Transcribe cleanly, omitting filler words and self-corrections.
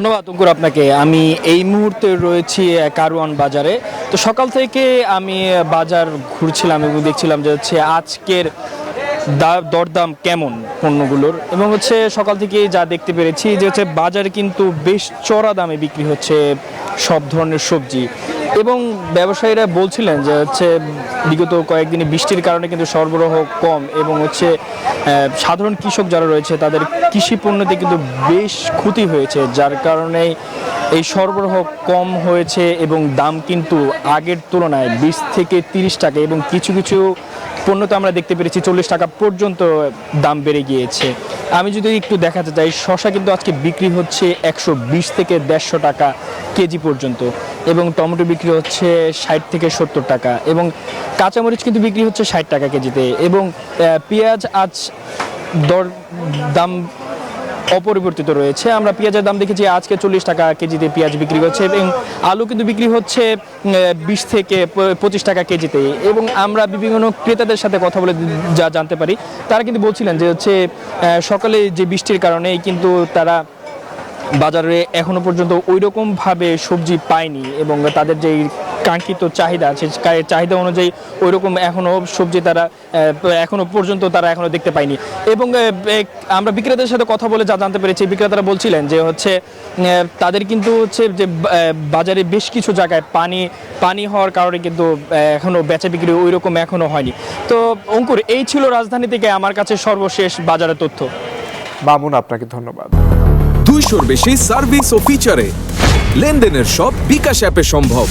ধন্যবাদ অঙ্কুর আপনাকে। আমি এই মুহূর্তে রয়েছি কারওয়ান বাজারে। তো সকাল থেকে আমি বাজার ঘুরছিলাম এবং দেখছিলাম যে আজকের দরদাম কেমন পণ্যগুলোর, এবং সকাল থেকে যা দেখতে পেরেছি যে বাজারে কিন্তু বেশ চড়া দামে বিক্রি হচ্ছে সব ধরনের সবজি। এবং ব্যবসায়ীরা বলছিলেন যে বিগত কয়েকদিনে বৃষ্টির কারণে কিন্তু সরবরাহ কম, এবং সাধারণ কৃষক যারা রয়েছে তাদের কৃষি পণ্যতে কিন্তু বেশ ক্ষতি হয়েছে, যার কারণে এই সরবরাহ কম হয়েছে এবং দাম কিন্তু আগের তুলনায় 20 থেকে 30 টাকা, এবং কিছু কিছু পণ্য তো আমরা দেখতে পেরেছি 40 টাকা পর্যন্ত দাম বেড়ে গিয়েছে। আমি যদি একটু দেখাতে চাই, শসা কিন্তু আজকে বিক্রি হচ্ছে 120 থেকে 150 টাকা কেজি পর্যন্ত, এবং টমেটো বিক্রি হচ্ছে 60 থেকে 70 টাকা, এবং কাঁচামরিচ কিন্তু বিক্রি হচ্ছে 60 টাকা কেজিতে, এবং পেঁয়াজ আজ দাম অপরিবর্তিত রয়েছে। আমরা পেঁয়াজের দাম দেখেছি আজকে 40 টাকা কেজিতে পেঁয়াজ বিক্রি হচ্ছে, এবং আলু কিন্তু বিক্রি হচ্ছে 20 থেকে 25 টাকা কেজিতে। এবং আমরা বিভিন্ন ক্রেতাদের সাথে কথা বলে যা জানতে পারি, তারা কিন্তু বলছিলেন যে সকালে যে বৃষ্টির কারণে কিন্তু তারা বাজারে এখনো পর্যন্ত ওই রকমভাবে সবজি পায়নি, এবং তাদের যে কাঙ্ক্ষিত চাহিদা আছে চাহিদা অনুযায়ী ওই রকম এখনও সবজি তারা এখনো পর্যন্ত দেখতে পায়নি। এবং আমরা বিক্রেতাদের সাথে কথা বলে যা জানতে পেরেছি, বিক্রেতারা বলছিলেন যে তাদের কিন্তু যে বাজারে বেশ কিছু জায়গায় পানি হওয়ার কারণে কিন্তু এখনো বেচা বিক্রি ওই রকম এখনো হয়নি। তো অঙ্কুর, এই ছিল রাজধানী থেকে আমার কাছে সর্বশেষ বাজারের তথ্য। মামুন, আপনাকে ধন্যবাদ। 200-র বেশি সার্ভিস ও ফিচারে লেনদেনের সব বিকাশ অ্যাপে সম্ভব।